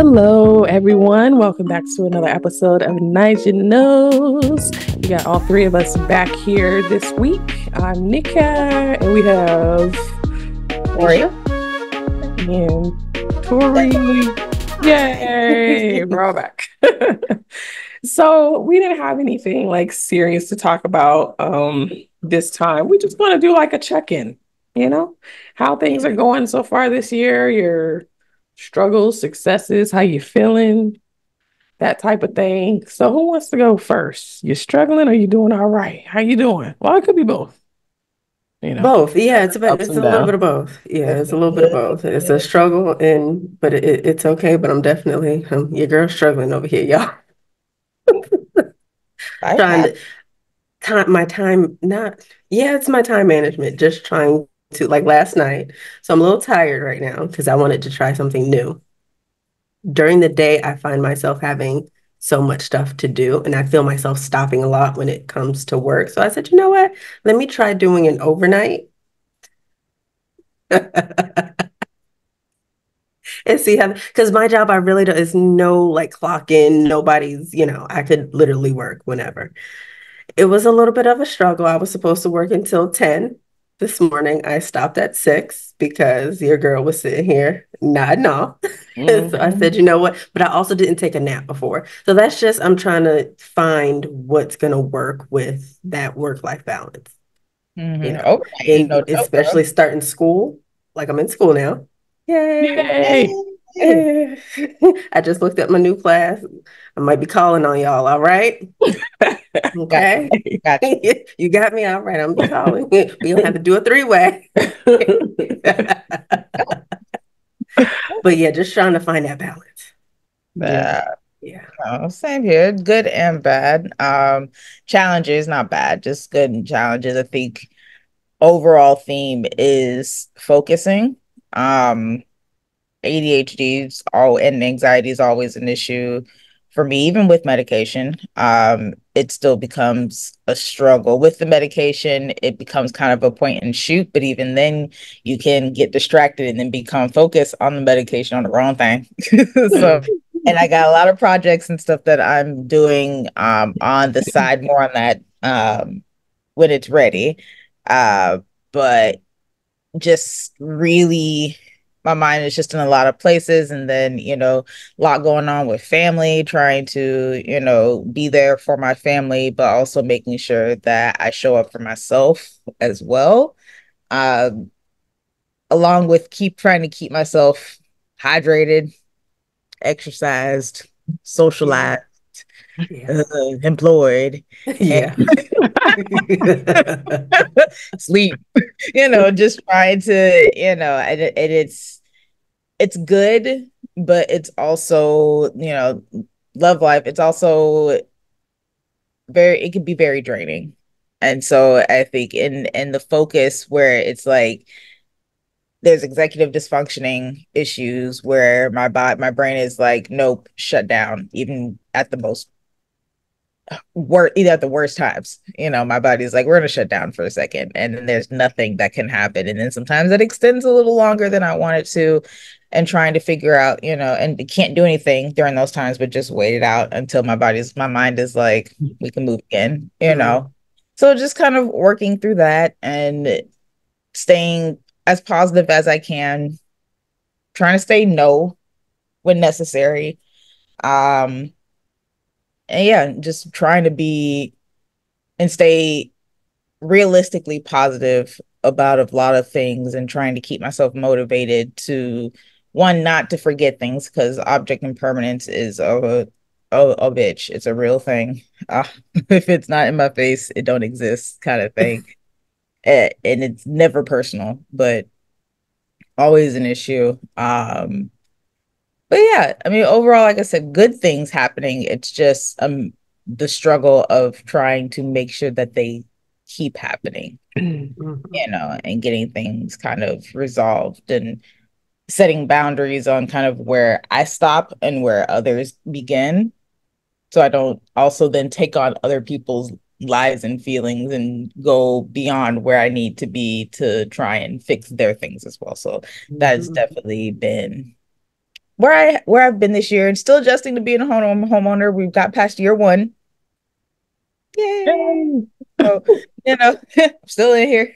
Hello, everyone. Welcome back to another episode of Niger Knows. We got all three of us back here this week. I'm Nika, and we have Ori. Alicia and Tori. Yay! We're all back. So we didn't have anything like serious to talk about this time. We just want to do like a check-in, how things are going so far this year, your struggles, successes, how you feeling, that type of thing. So who wants to go first? You struggling or you doing all right? How you doing? Well, it could be both, you know. Both. Yeah, it's Ups it's and a little bit downs. of both. Yeah, it's a little bit of both. It's a struggle but it's okay, but I'm definitely your girl struggling over here, y'all. Life Trying happens. to time my time not yeah, it's my time management. Just trying to like last night. So I'm a little tired right now because I wanted to try something new. During the day, I find myself having so much stuff to do, and I feel myself stopping a lot when it comes to work. So I said, you know what? Let me try doing an overnight. And see how, because my job, I really don't, is no like clock in, nobody's, I could literally work whenever. It was a little bit of a struggle. I was supposed to work until 10 this morning. I stopped at 6 because your girl was sitting here nodding off. So I said, Mhm. you know what? But I also didn't take a nap before. So that's just, I'm trying to find what's going to work with that work-life balance, Overnight ain't no and joke, girl. especially starting school. Like I'm in school now. Yay. Yay. Yay. I just looked at my new class. I might be calling on y'all. All right. Got you. Okay. Got you. You got me. All right. I'm gonna be calling. We'll have to do a three-way. But yeah, just trying to find that balance. Yeah. Uh, Yeah. Same here. Good and bad. Challenges, not bad, just good and challenges. I think overall theme is focusing. Um, ADHD's all and anxiety is always an issue for me, even with medication. It still becomes a struggle. With the medication, it becomes kind of a point and shoot, but even then you can get distracted and then become focused on the medication on the wrong thing. So and I got a lot of projects and stuff that I'm doing on the side, more on that when it's ready. But just really my mind is just in a lot of places, and then a lot going on with family, trying to be there for my family, but also making sure that I show up for myself as well, um along with keep trying to keep myself hydrated, exercised, Yeah. socialized, Yeah. employed, and Yeah. sleep. Just trying to and it's good, but it's also, love life. It's also it can be very draining. And so I think in the focus where it's like there's executive dysfunctioning issues where my brain is like, nope, shut down, even at the most either at the worst times. My body's like, we're gonna shut down for a second, and then there's nothing that can happen, and then sometimes it extends a little longer than I want it to, and trying to figure out, and can't do anything during those times but just wait it out until my mind is like, we can move again. Mhm. So just kind of working through that and staying as positive as I can, trying to stay no when necessary. um and yeah, just trying to be and stay realistically positive about a lot of things, and trying to keep myself motivated to, one, not to forget things, because object impermanence is a bitch. It's a real thing. If it's not in my face, it don't exist, kind of thing. And it's never personal, but always an issue. But yeah, I mean, overall, like I said, good things happening. It's just the struggle of trying to make sure that they keep happening, Mhm. and getting things kind of resolved, and setting boundaries on kind of where I stop and where others begin. So I don't also then take on other people's lives and feelings and go beyond where I need to be to try and fix their things as well. So that's Mhm. definitely been where I've been this year and still adjusting to being a homeowner. We've got past year one. Yay. Yay. So, I'm still in here.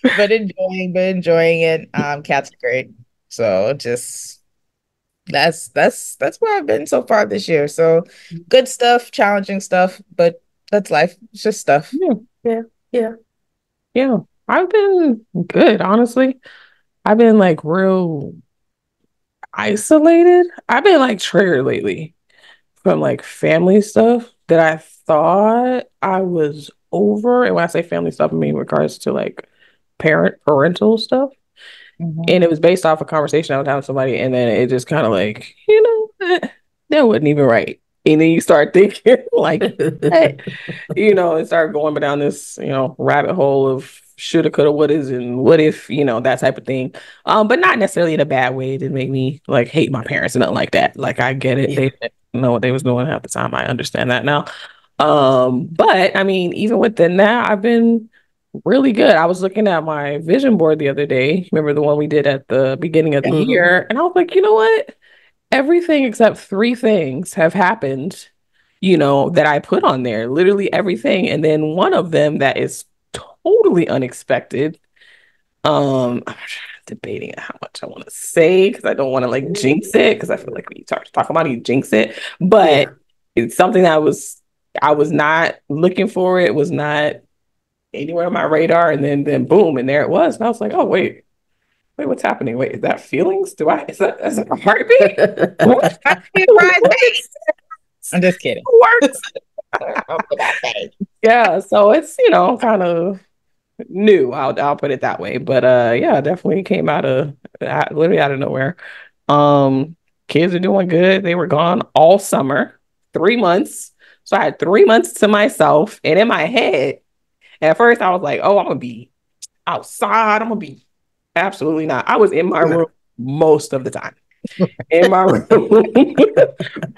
But enjoying it. Cats are great. So just that's where I've been so far this year. So good stuff, challenging stuff, but that's life. It's just stuff. Yeah, Yeah, yeah. yeah. I've been good, honestly. I've been like real isolated. I've been like triggered lately from like family stuff that I thought I was over. And when I say family stuff, I mean in regards to like parental stuff. Mhm. And it was based off a conversation I was having with somebody, and then it just kind of like, you know, that wasn't even right. And then you start thinking like, hey, and start going down this, rabbit hole of shoulda, coulda, wouldas, and what if, that type of thing. But not necessarily in a bad way. It didn't make me like hate my parents and nothing like that. Like I get it. Yeah. They didn't know what they was doing half the time. I understand that now. But I mean, even within that, I've been really good. I was looking at my vision board the other day. Remember the one we did at the beginning of the Hmm. year? And I was like, you know what? Everything except three things have happened, that I put on there. Literally everything. And then one of them that is totally unexpected. I'm debating how much I want to say because I don't want to like jinx it because I feel like when you talk about it, you jinx it. But Yeah. it's something I was not looking for. It was not anywhere on my radar, and then boom, and there it was. And I was like, oh wait, what's happening? Wait, is that feelings? Is that a heartbeat? What? I see a What bridesmaid. is I'm just kidding. works? I'll put that thing. Yeah, so it's kind of new. I'll put it that way. But yeah, definitely came literally out of nowhere. Um, Kids are doing good. They were gone all summer, 3 months. So I had 3 months to myself, and in my head, at first I was like, oh, I'm gonna be outside. I'm gonna be absolutely not. I was in my No. room most of the time. In my room,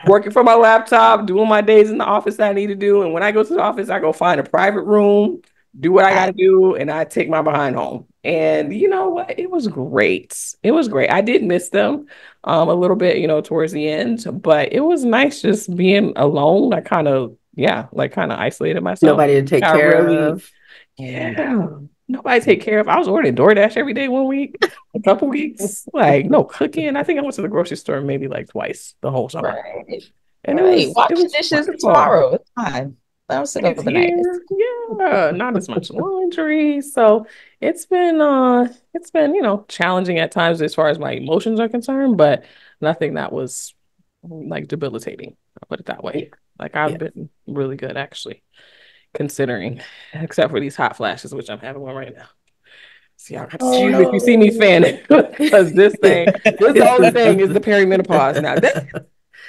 working from my laptop, doing my days in the office that I need to do. And when I go to the office, I go find a private room, do what I got to Right. do, and I take my behind home. And you know what? It was great. It was great. I did miss them a little bit, towards the end, but it was nice just being alone. I kind of, yeah, like kind of isolated myself. Nobody to take I care really, of. Mm. yeah, nobody take care of. I was ordering DoorDash every day one week, a couple weeks, like no cooking. I think I went to the grocery store maybe like twice the whole summer, Right. and it Right. was it Wash the was dishes wonderful. tomorrow. It's fine. Let them sit It's overnight. here, yeah, not as much laundry, so it's been challenging at times as far as my emotions are concerned, but nothing that was like debilitating. I'll put it that way. Yeah. Like I've Yeah. been really good actually, considering, except for these hot flashes, which I'm having one right now. See, I Oh excuse if you see me no. fanning because this whole thing is the perimenopause now.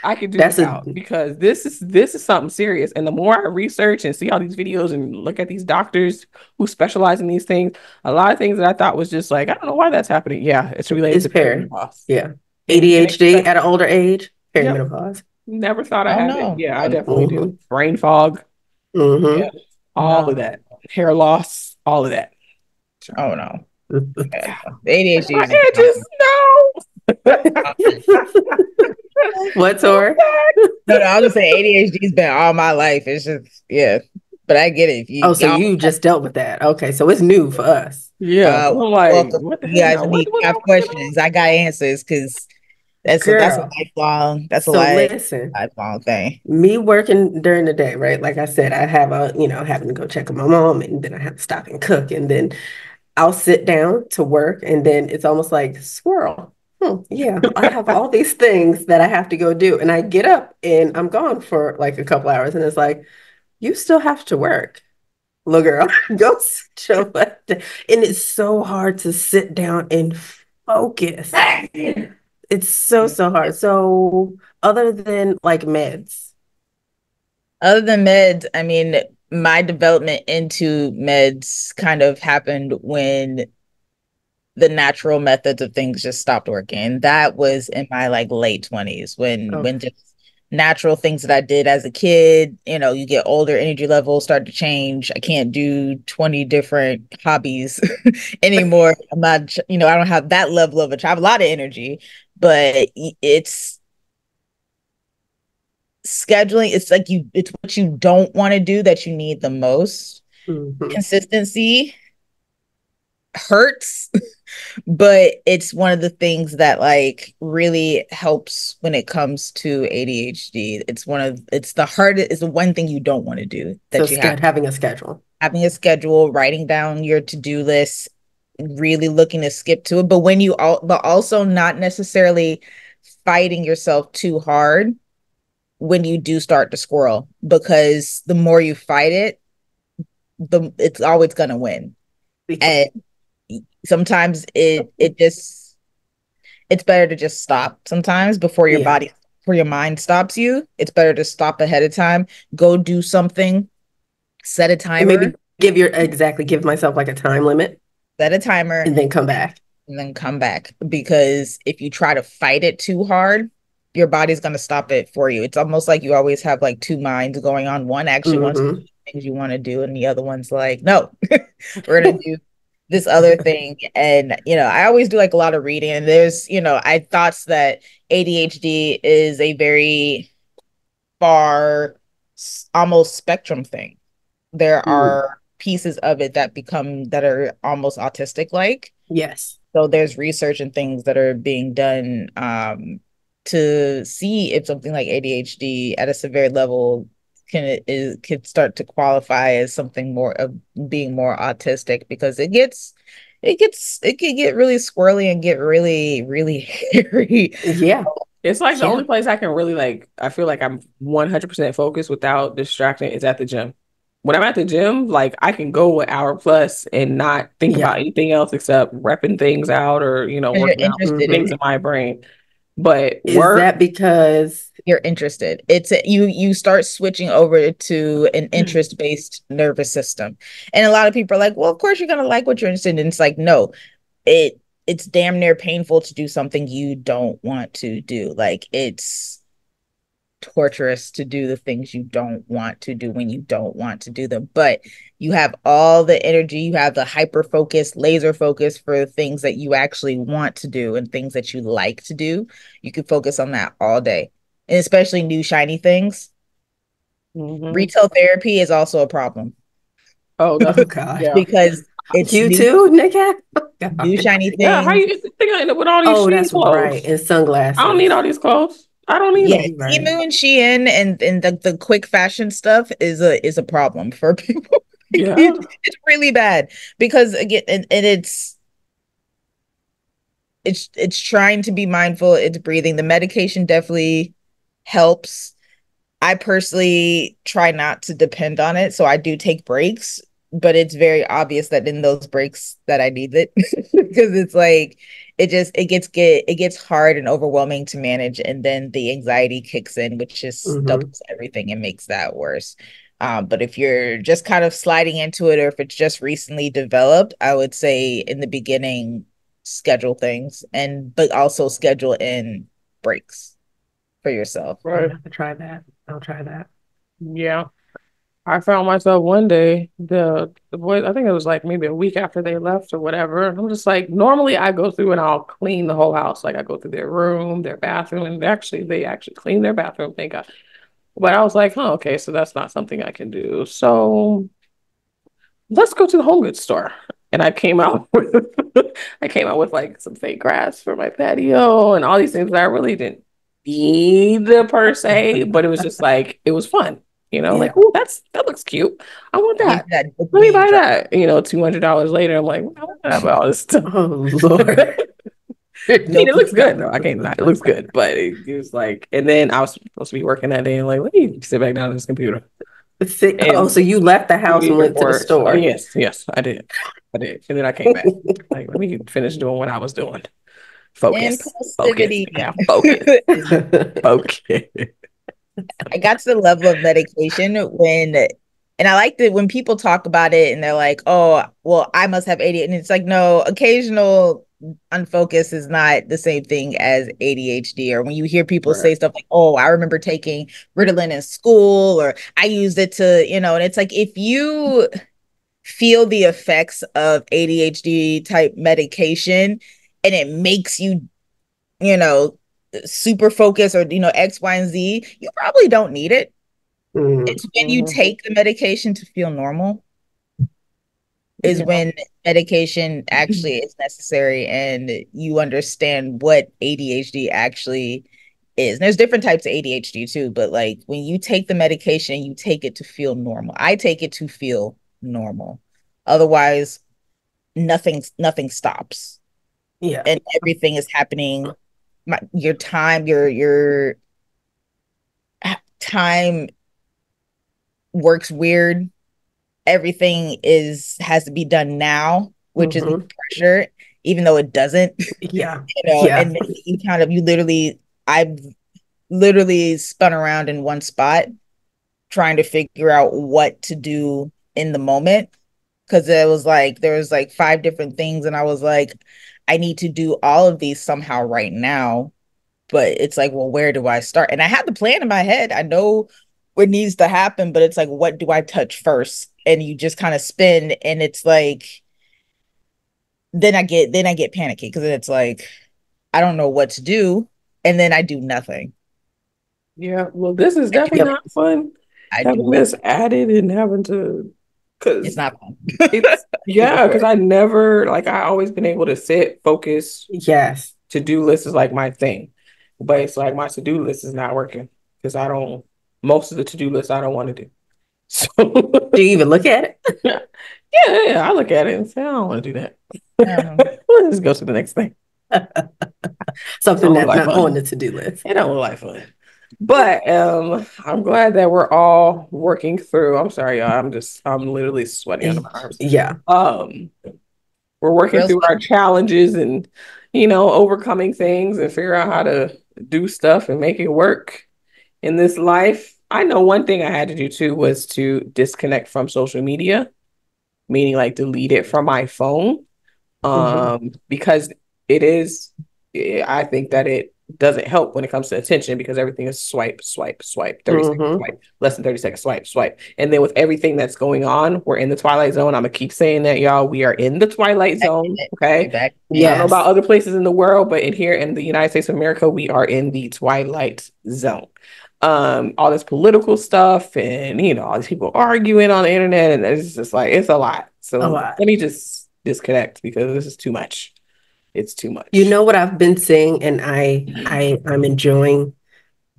I could do That's a without because this is something serious. And the more I research and see all these videos and look at these doctors who specialize in these things, a lot of things that I thought was just like, I don't know why that's happening. Yeah, it's related it's to peri. perimenopause. Yeah. Didn't ADHD expect at an it. older age, Yep. perimenopause. Never thought I Oh had it. no. Yeah, I Oh, definitely do. Hmm. Brain fog. Yeah. Hmm. All of no. that. Hair loss, all of that. So, Oh no. Yeah, yeah. no. The ADHD My is a big edges, no. What's So or? sad. no, no, I'll just say ADHD's been all my life. It's just, yeah. But I get it. If Oh, you so y'all you just dealt with that. Okay, so it's new for us. Yeah. I'm like, welcome. what the You heck guys now? What need what have I'm working on? questions. I got answers because that's a Girl. that's a So listen, lifelong thing. me working during the day, right? Like I said, I have having to go check on my mom and then I have to stop and cook and then I'll sit down to work and then it's almost like squirrel. Yeah, I have all these things that I have to go do. And I get up and I'm gone for like a couple hours and it's like, you still have to work. Little girl, go sit your butt down. And it's so hard to sit down and focus. It's so, so hard. So other than like meds, Other than meds, I mean, my development into meds kind of happened when the natural methods of things just stopped working. That was in my like late 20s when okay. just natural things that I did as a kid. You know, you get older, energy levels start to change. I can't do 20 different hobbies anymore. I'm not, you know, I don't have that level of I have a lot of energy, but it's scheduling. It's like it's what you don't want to do that you need the most. Hmm. Consistency hurts, but it's one of the things that like really helps when it comes to ADHD. It's the hardest, it's the one thing you don't want to do So that you have. having a schedule. Having a schedule, writing down your to-do list, really looking to skip to it, but but also not necessarily fighting yourself too hard when you do start to squirrel, because the more you fight it, it's always gonna win. Yeah. And sometimes it's better to just stop sometimes Yeah. before your mind stops you. It's better to stop ahead of time, go do something, set a And timer, maybe give myself like a time limit set a timer, and then come back. and then come back. Because if you try to fight it too hard, your body's going to stop it for you. It's almost like you always have like two minds going on. One actually wants to Hmm. do things you want to do, and the other one's like, no, we're going to do this other thing. And, you know, I always do like a lot of reading. And there's, you know, I thoughts that ADHD is a very far, almost spectrum thing. There Mm. are pieces of it that are almost autistic like. Yes. So there's research and things that are being done to see if something like ADHD at a severe level can start to qualify as something more of being more autistic, because it can get really squirrely and get really hairy. Yeah. It's like the Yeah. only place I can really like, I feel like I'm 100% focused without distracting is at the gym. When I'm at the gym, like I can go an hour plus and not think Yeah. about anything else except repping things out or, Because you're working out interested in Hmm. things in my brain. But Is work, that because you're interested. You start switching over to an interest based nervous system, and a lot of people are like, "Well, of course you're gonna like what you're interested in." It's like, no, it's damn near painful to do something you don't want to do. Like it's torturous to do the things you don't want to do when you don't want to do them. But you have all the energy, you have the hyper focus, laser focus for things that you actually want to do and things that you like to do. You can focus on that all day. And especially new shiny things. Mhm. Retail therapy is also a problem Oh, oh that's, God. yeah. because it's You too, Nick? Oh, new God. shiny Yeah, how things. you think I end up with all these Oh, sheen that's right. clothes? And I don't need sunglasses. all these clothes. I don't need Yeah, Yeah, them. you're right. Temu and Shein and the quick fashion stuff is a problem for people. Yeah. It's really bad because again, and it's trying to be mindful. It's breathing. The medication definitely helps. I personally try not to depend on it, so I do take breaks, but it's very obvious that in those breaks that I need it because it's like it gets hard and overwhelming to manage, and then the anxiety kicks in, which just Hmm. doubles everything and makes that worse. But if you're just kind of sliding into it, or if it's just recently developed, I would say in the beginning, schedule things, and but also schedule in breaks for yourself. I'm gonna Right. have to try that. I'll try that. Yeah. I found myself one day, the boys, I think it was like maybe a week after they left or whatever. And I'm just like, normally I go through and I'll clean the whole house. Like I go through their room, their bathroom, and they actually clean their bathroom, thank God. But I was like, huh, okay, so that's not something I can do. So let's go to the home goods store. And I came out with like some fake grass for my patio and all these things that I really didn't need per se, but it was just like it was fun, like, Yeah. oh, that looks cute. I want It gives that. you that Let me dopamine buy drop. that. $200 later, I'm like, I want to have all this stuff. Oh Lord. I mean, it looks Dopamine good drop. though. I can't deny it looks good, but it was like, and then I was supposed to be working that day, and like, let me sit back down at this computer Oh, and so you left the do house these and went to the reports. Oh, store. yes, I did, and then I came back. Like, let me finish doing what I was doing. Focus, Impulsivity. yeah, focus, focus. I got to the level of medication and I like that when people talk about it and they're like, oh, well, I must have ADHD. And it's like, no, occasional unfocused is not the same thing as ADHD. Or when you hear people Right. say stuff like, "Oh, I remember taking Ritalin in school," or "I used it to," and it's like if you feel the effects of ADHD type medication and it makes you, you know, super focused or X, Y, and Z, you probably don't need it. Mm, It's when you Mhm. take the medication to feel normal is Yeah. when medication actually is necessary and you understand what ADHD actually is. And there's different types of ADHD too, but like when you take the medication, you take it to feel normal. I take it to feel normal. Otherwise, nothing stops yeah. and everything is happening. Your time, your time works weird. Everything is has to be done now, which is more Hmm. pressure, even though it doesn't, Yeah. and Yeah. then I've literally spun around in one spot trying to figure out what to do in the moment. Cause there was like five different things, and I was like, I need to do all of these somehow right now. But it's like, well, where do I start? And I had the plan in my head. I know what needs to happen, but it's like, what do I touch first? And you just kind of spin, and it's like, then I get panicky because it's like, I don't know what to do, and then I do nothing. Yeah. Well, this is I do definitely Yep. not fun. I do Having nothing. this added and having to, It's because not fun. it's, yeah, For because I never, like, I always been able to sit, focus, Yes. to-do list is like my thing. But it's like my to-do list is not working because I don't, most of the to-do list I don't want to do. So, Do you even look at yeah, yeah, I look at it and say, I don't want to do that. um, Let's go to the next thing. it? It Something don't look that's like not on fun. the to-do list. It don't look like fun. But I'm glad that we're all working through. I'm sorry, y'all. I'm literally sweating under my arms. Yeah. Um, we're working real through sweet. our challenges and overcoming things and figure out how to do stuff and make it work in this life. I know one thing I had to do too was to disconnect from social media, meaning like delete it from my phone. Hmm. Because it is, I think that it doesn't help when it comes to attention because everything is swipe, swipe, swipe, 30 seconds, Hmm. swipe, less than 30 seconds, swipe, swipe. And then with everything that's going on, we're in the twilight zone. I'm gonna keep saying that, y'all. We are in the twilight Back in zone. it. We Okay. back in I it. don't know about Yes. other places in the world, but in here in the United States of America, we are in the twilight zone. All this political stuff and all these people arguing on the internet, and it's just like it's a lot. A So lot. let me just disconnect because this is too much. It's too You much. know what I've been seeing, and I'm enjoying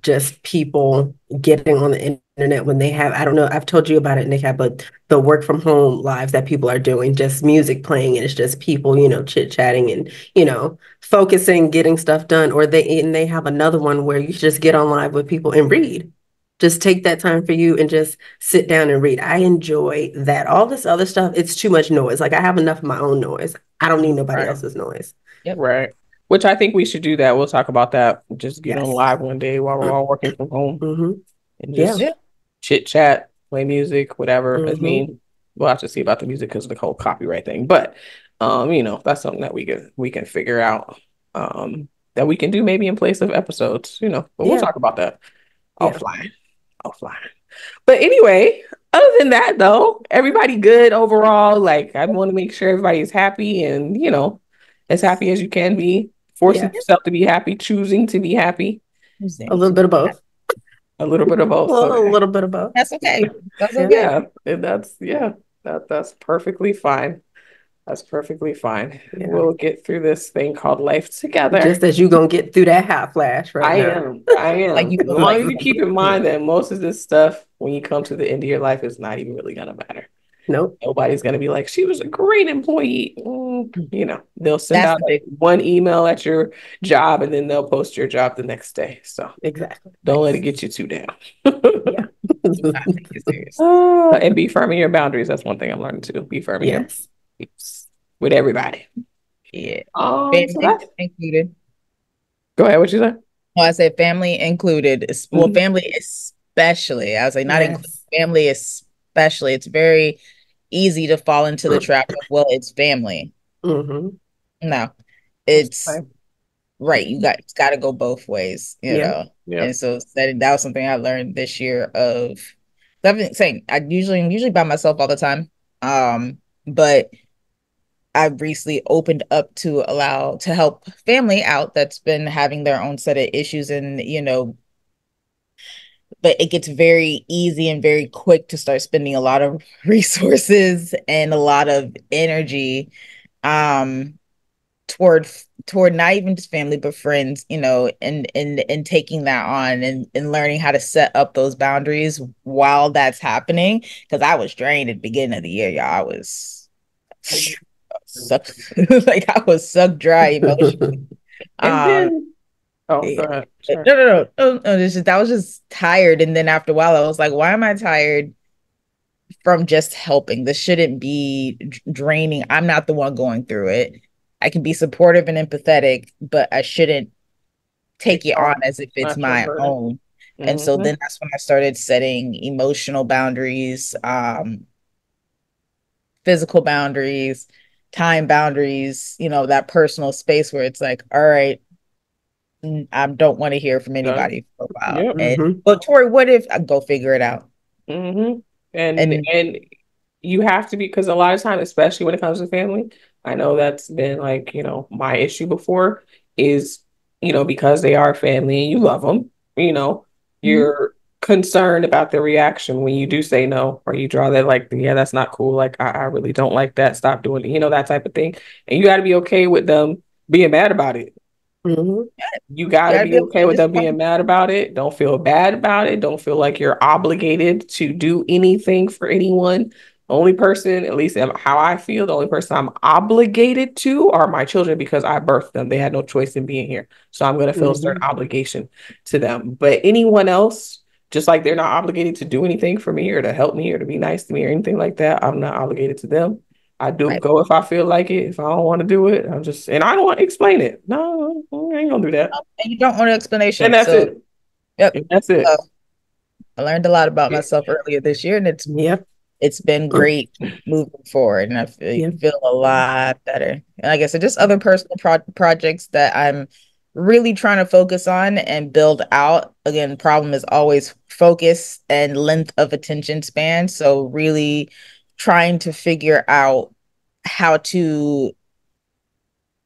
just people getting on the internet when they have, I don't know, I've told you about it, Nick, but the work from home lives that people are doing, just music playing, and it's just people, chit-chatting and, focusing, getting stuff done. Or they have another one where you just get on live with people and read. Just take that time for you and just sit down and read. I enjoy that. All this other stuff, it's too much noise. Like I have enough of my own noise. I don't need nobody Right. else's noise. Yep. Right. Which I think we should do that. We'll talk about that. Just get on Yes. live one day while we're all working from home Mm-hmm. and Yeah. just Yeah. chit chat, play music, whatever. I Mm-hmm. mean, we'll have to see about the music because of the whole copyright thing. But that's something that we can figure out. That we can do maybe in place of episodes, but we'll Yeah. talk about that Yeah. offline. Offline. But anyway, other than that, though, everybody good overall. Like, I want to make sure everybody's happy and, as happy as you can be, forcing Yes. yourself to be happy, choosing to be happy, A little bit of both. a little bit of both. A Okay. little bit of both. That's okay. That's Yeah. okay. Yeah. And that's perfectly fine. That's perfectly fine. Yeah. We'll get through this thing called life together. Just as you gonna get through that hot flash right I now. am. I Like am. you As feel long like as you keep in mind that most of this stuff, when you come to the end of your life, is not even really gonna matter. Nope. Nobody's going to be like, she was a great employee. They'll send that's out the big one email at your job and then they'll post your job the next day. So Exactly. don't let it get you too down. Yeah. do not take it seriously. And be firm in your boundaries. That's one thing I'm learning too. Be firm in your Yes. boundaries with everybody. Yeah. So Family that's included. go ahead. What you say? Well, I said family included. Well, Mhm. family especially. I was like, not included. Yes. Family especially. It's very easy to fall into the trap of, well, it's family. Hmm. No. That's it's fine. right. It's got to go both ways, you Yeah. know. Yeah. And so that was something I learned this year of. I've been saying I'm usually by myself all the time. But I've recently opened up to allow to help family out that's been having their own set of issues, and but it gets very easy and very quick to start spending a lot of resources and a lot of energy um toward not even just family but friends, and taking that on and learning how to set up those boundaries while that's happening, because I was drained at the beginning of the year, y'all. I was sucked like I was sucked dry emotionally. And um then, oh, go yeah. ahead. No, Sorry. no, no, no, no. I was just tired, and then after a while, I was like, "Why am I tired from just helping? This shouldn't be draining. I'm not the one going through it. I can be supportive and empathetic, but I shouldn't Take take it on off. as if it's Not your my burden. own." And so Mm-hmm. then that's when I started setting emotional boundaries, physical boundaries, time boundaries. That personal space where it's like, all right, I don't want to hear from Done. anybody for a while. Yep. And Hmm. but Tori, what if I go figure it out? Mm-hmm. And And and you have to be, because a lot of time, especially when it comes to family, I know that's been like, my issue before is, because they are family and you love them, Mhm. you're concerned about the reaction when you do say no, or you draw that like, yeah, that's not cool. Like, I really don't like that. Stop doing it, that type of thing. And you got to be okay with them being mad about it. Hmm. You got you to gotta be be okay okay with them being disappointed. mad about it. Don't feel bad about it. Don't feel like you're obligated to do anything for anyone. Only person, at least how I feel, the only person I'm obligated to are my children, because I birthed them. They had no choice in being here. So I'm going to feel a certain Hmm. obligation to them. But anyone else, just like they're not obligated to do anything for me or to help me or to be nice to me or anything like that, I'm not obligated to them. I do Right. go if I feel like it. If I don't want to do it, and I don't want to explain it. No, I ain't gonna do that. And you don't want an And explanation. that's So, it. yep. And that's So it. I learned a lot about myself earlier this year, and Yep. it's been great moving forward, and I Yep. feel a lot better. And like I said, just other personal projects that I'm really trying to focus on and build out. Again, the problem is always focus and length of attention span. So really trying to figure out how to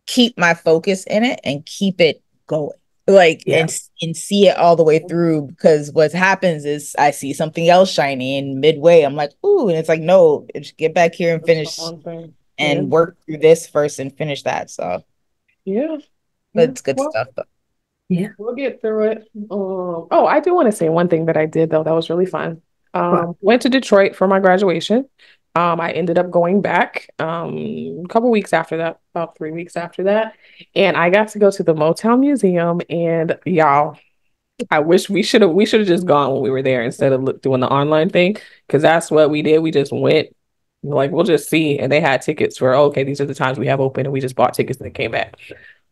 keep my focus in it and keep it going, like, Yeah. and see it all the way through, because what happens is I see something else shiny in midway, I'm like, ooh, and it's like, no, just get back here and That's the finish one thing. Yeah. and work through this first and finish that. So Yeah. but Yeah. it's good Well, stuff though. Yeah. we'll get through it. Oh, I do want to say one thing that I did though that was really fun. What? Went to Detroit for my graduation. I ended up going back a couple weeks after that, about 3 weeks after that, and I got to go to the Motown Museum. And y'all, I wish we should have just gone when we were there instead of doing the online thing, because that's what we did. We just went, like, we'll just see, and they had tickets for, okay, these are the times we have open, and we just bought tickets and it came back.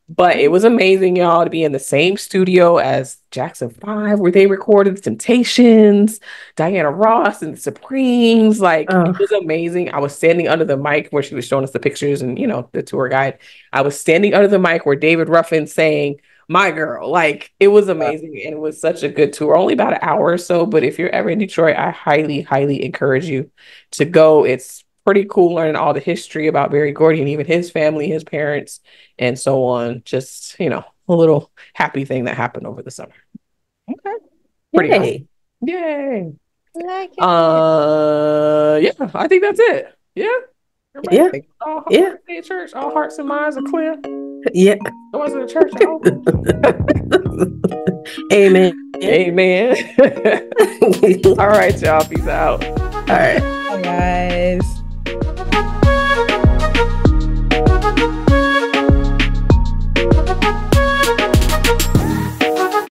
But it was amazing, y'all, to be in the same studio as Jackson 5, where they recorded Temptations, Diana Ross, and the Supremes. Like, it Oh, was amazing. I was standing under the mic where she was showing us the pictures and, the tour guide. I was standing under the mic where David Ruffin sang My Girl. Like, it was amazing. And it was such a good tour, only about an hour or so. But if you're ever in Detroit, I highly, highly encourage you to go. It's pretty cool learning all the history about Berry Gordy and even his family, his parents and so on. Just, a little happy thing that happened over the summer. Okay. Pretty awesome. yay. Yay. Like it. Yeah, I think that's it. Yeah. Everybody, Yeah. all Yeah. at church, all hearts and minds are clear. Yeah. I wasn't a church. Oh, Amen. amen. All right, y'all. Peace out. All right. Bye, guys.